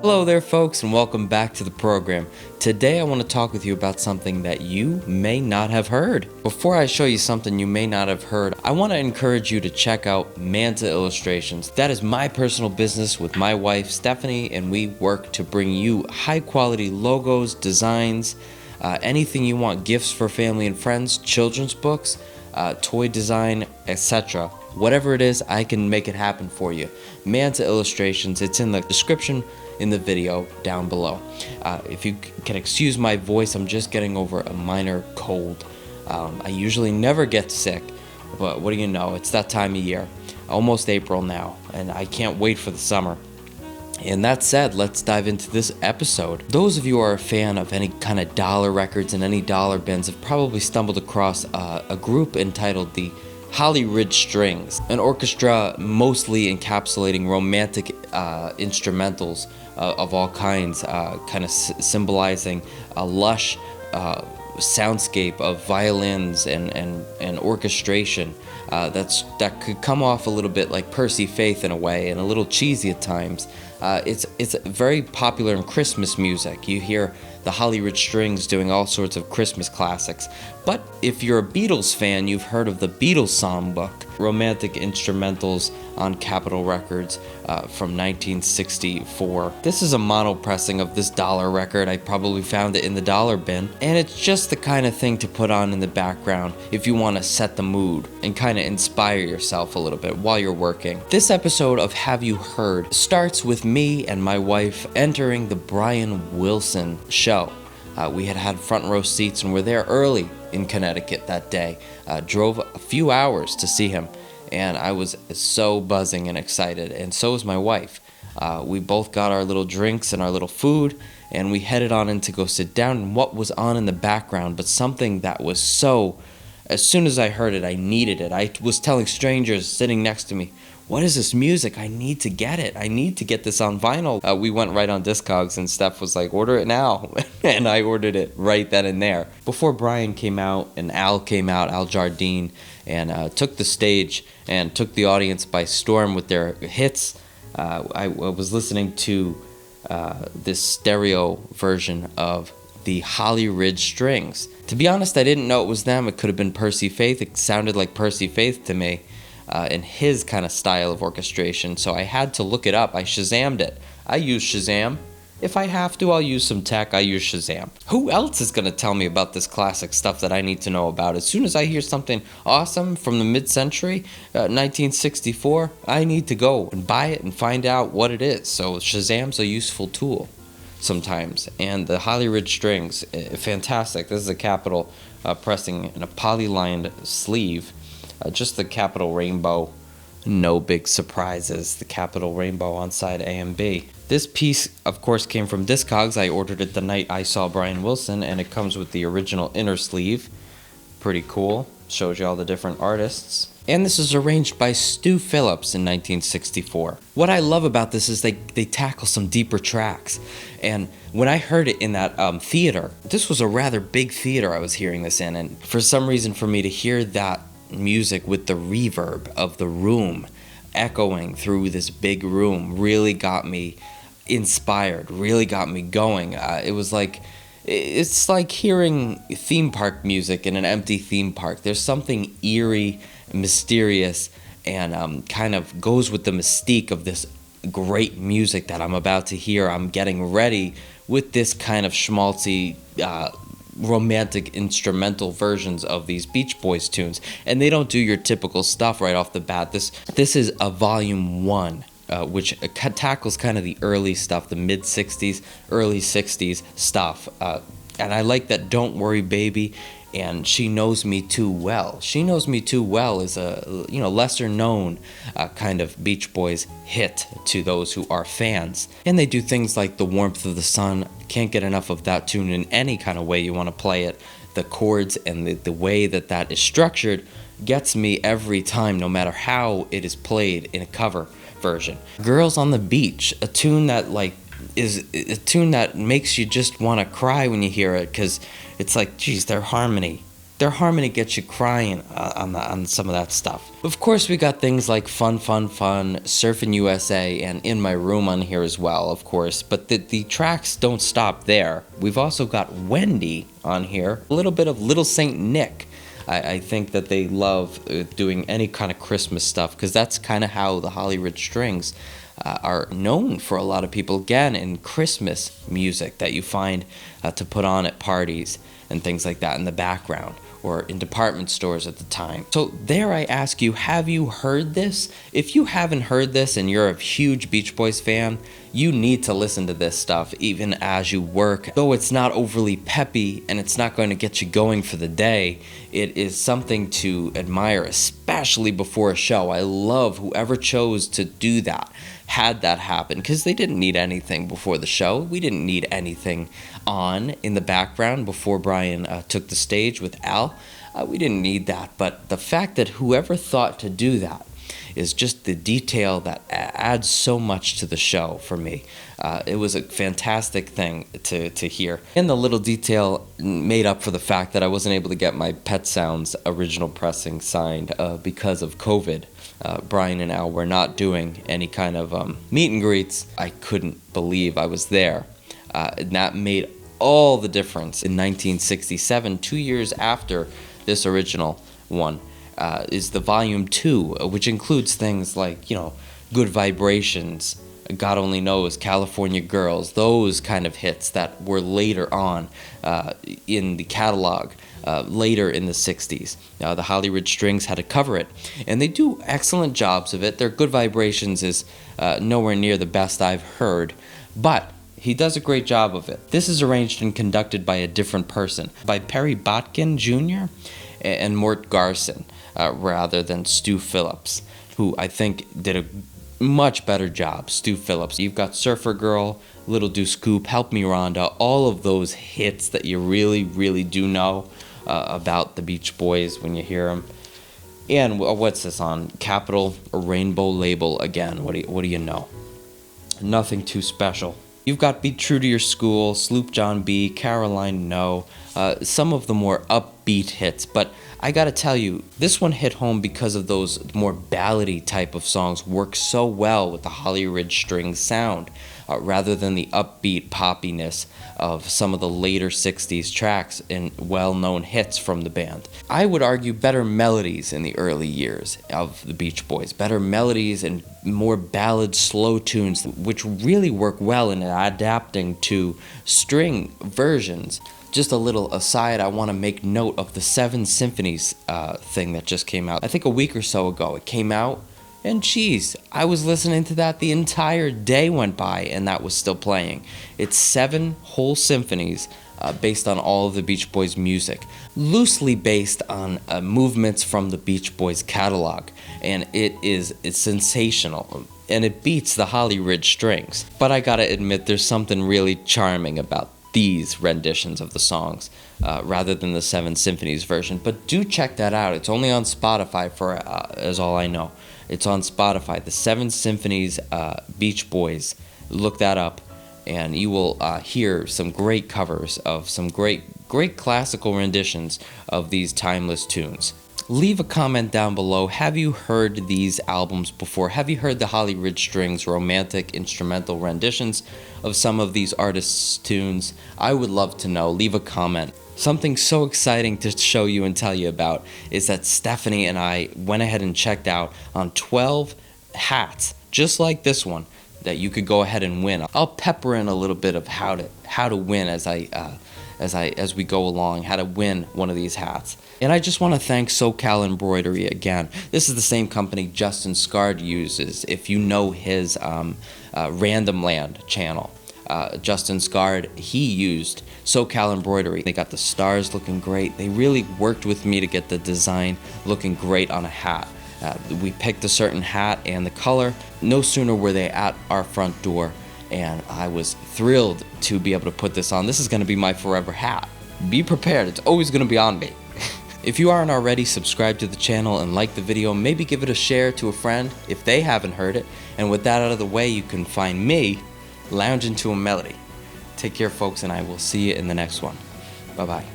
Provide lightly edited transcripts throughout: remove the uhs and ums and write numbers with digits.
Hello there folks, and welcome back to the program. Today I want to talk with you about something that you may not have heard. Before I show you something you may not have heard, I want to encourage you to check out Manza Illustrations. That is my personal business with my wife Stephanie, and we work to bring you high quality logos, designs, anything you want, gifts for family and friends, children's books, toy design, etc. Whatever it is, I can make it happen for you. Manza Illustrations, it's in the description in the video down below. If you can excuse my voice, I'm just getting over a minor cold. I usually never get sick, but what do you know, it's that time of year. Almost April now, and I can't wait for the summer. And that said, let's dive into this episode. Those of you who are a fan of any kind of dollar records and any dollar bins have probably stumbled across a group entitled the Hollyridge Strings, an orchestra mostly encapsulating romantic instrumentals of all kinds, kind of symbolizing a lush soundscape of violins and orchestration that could come off a little bit like Percy Faith in a way, and a little cheesy at times. It's very popular in Christmas music. You hear the Hollyridge Strings doing all sorts of Christmas classics. But if you're a Beatles fan, you've heard of the Beatles songbook, romantic instrumentals on Capitol Records from 1964. This is a mono pressing of this dollar record. I probably found it in the dollar bin, and it's just the kind of thing to put on in the background if you want to set the mood and kind of inspire yourself a little bit while you're working. This episode of Have You Heard starts with me and my wife entering the Brian Wilson show. We had front row seats and were there early in Connecticut that day. Drove a few hours to see him, and I was so buzzing and excited, and so was my wife. We both got our little drinks and our little food, and we headed on in to go sit down. And what was on in the background, but something that was so, as soon as I heard it, I needed it. I was telling strangers sitting next to me, what is this music? I need to get it. I need to get this on vinyl. We went right on Discogs, and Steph was like, order it now. And I ordered it right then and there. Before Brian came out and Al came out, Al Jardine, and took the stage and took the audience by storm with their hits, I was listening to this stereo version of the Hollyridge Strings. To be honest, I didn't know it was them. It could have been Percy Faith. It sounded like Percy Faith to me. In his kind of style of orchestration, so I had to look it up. I Shazammed it. I use Shazam. If I have to, I'll use some tech. I use Shazam. Who else is going to tell me about this classic stuff that I need to know about? As soon as I hear something awesome from the mid-century, 1964, I need to go and buy it and find out what it is. So Shazam's a useful tool sometimes. And the Hollyridge Strings, fantastic. This is a Capitol pressing in a poly-lined sleeve. Just the Capitol rainbow, no big surprises. The Capitol rainbow on side A and B. This piece, of course, came from Discogs. I ordered it the night I saw Brian Wilson, and it comes with the original inner sleeve. Pretty cool. Shows you all the different artists. And this is arranged by Stu Phillips in 1964. What I love about this is they tackle some deeper tracks. And when I heard it in that theater, this was a rather big theater I was hearing this in, and for some reason for me to hear that music with the reverb of the room echoing through this big room really got me inspired, really got me going. It's like hearing theme park music in an empty theme park. There's something eerie, mysterious, and kind of goes with the mystique of this great music that I'm about to hear. I'm getting ready with this kind of schmaltzy romantic instrumental versions of these Beach Boys tunes, and they don't do your typical stuff right off the bat. This is a volume 1, which tackles kind of the early stuff, the mid 60s, early 60s stuff, and I like that Don't Worry Baby and She Knows Me Too Well. She Knows Me Too Well is a lesser known kind of Beach Boys hit to those who are fans. And they do things like The Warmth of the Sun. Can't get enough of that tune in any kind of way you want to play it. The chords and the way that is structured gets me every time, no matter how it is played in a cover version. Girls on the Beach, a tune that is a tune that makes you just want to cry when you hear it, because it's like, geez, their harmony Their harmony gets you crying on some of that stuff. Of course, we got things like Fun, Fun, Fun, Surfin' USA, and In My Room on here as well, of course. But the tracks don't stop there. We've also got Wendy on here, a little bit of Little Saint Nick. I think that they love doing any kind of Christmas stuff, because that's kind of how the Hollyridge Strings are known for a lot of people, again, in Christmas music that you find to put on at parties and things like that in the background, or in department stores at the time. So there I ask you, have you heard this? If you haven't heard this and you're a huge Beach Boys fan, you need to listen to this stuff even as you work. Though it's not overly peppy and it's not going to get you going for the day, it is something to admire, especially before a show. I love whoever chose to do that, had that happen, because they didn't need anything before the show. We didn't need anything on in the background before Brian took the stage with Al. We didn't need that, but the fact that whoever thought to do that is just the detail that adds so much to the show for me. It was a fantastic thing to hear. And the little detail made up for the fact that I wasn't able to get my Pet Sounds original pressing signed because of COVID. Brian and Al were not doing any kind of meet and greets. I couldn't believe I was there. And that made all the difference. In 1967, 2 years after this original one, is the Volume 2, which includes things like, Good Vibrations, God Only Knows, California Girls, those kind of hits that were later on in the catalog, later in the 60s. The Hollyridge Strings had to cover it, and they do excellent jobs of it. Their Good Vibrations is nowhere near the best I've heard, but he does a great job of it. This is arranged and conducted by a different person, by Perry Botkin Jr. and Mort Garson, rather than Stu Phillips, who I think did a much better job. Stu Phillips. You've got Surfer Girl, Little Do Scoop, Help Me Rhonda, all of those hits that you really, really do know about the Beach Boys when you hear them. And what's this on? Capitol Rainbow Label again. What do you know? Nothing too special. You've got Be True to Your School, Sloop John B, Caroline No, some of the more upbeat hits, but I gotta tell you, this one hit home because of those more ballady type of songs work so well with the Hollyridge Strings sound, rather than the upbeat poppiness of some of the later 60s tracks and well-known hits from the band. I would argue better melodies in the early years of the Beach Boys, better melodies and more ballad slow tunes, which really work well in adapting to string versions. Just a little aside, I want to make note of the Seven Symphonies thing that just came out. I think a week or so ago it came out, and geez, I was listening to that, the entire day went by and that was still playing. It's 7 whole symphonies based on all of the Beach Boys music, loosely based on movements from the Beach Boys catalog, and it's sensational. And it beats the Hollyridge Strings. But I gotta admit, there's something really charming about these renditions of the songs rather than the Seven Symphonies version. But do check that out. It's only on Spotify as all I know. It's on Spotify. The Seven Symphonies Beach Boys. Look that up and you will hear some great covers of some great classical renditions of these timeless tunes. Leave a comment down below. Have you heard these albums before? Have you heard the Hollyridge Strings romantic instrumental renditions of some of these artists' tunes? I would love to know. Leave a comment. Something so exciting to show you and tell you about is that Stephanie and I went ahead and checked out on 12 hats, just like this one, that you could go ahead and win. I'll pepper in a little bit of how to win as we go along, how to win one of these hats. And I just want to thank SoCal Embroidery again. This is the same company Justin Scard uses. If you know his Random Land channel, Justin Scard, he used SoCal Embroidery. They got the stars looking great. They really worked with me to get the design looking great on a hat. We picked a certain hat and the color. No sooner were they at our front door, and I was thrilled to be able to put this on. This is going to be my forever hat. Be prepared, it's always going to be on me. If you aren't already, subscribe to the channel and like the video. Maybe give it a share to a friend if they haven't heard it. And with that out of the way, you can find me lounging to a melody. Take care, folks, and I will see you in the next one. Bye-bye.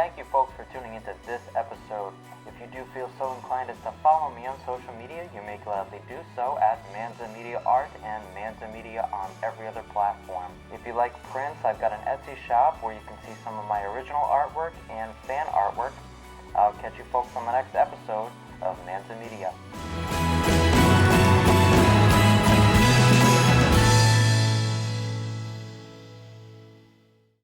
thank you folks for tuning into this episode. If you do feel so inclined as to follow me on social media, you may gladly do so at Manza Media Art and Manza Media on every other platform. If you like prints, I've got an Etsy shop where you can see some of my original artwork and fan artwork. I'll catch you folks on the next episode of Manza Media.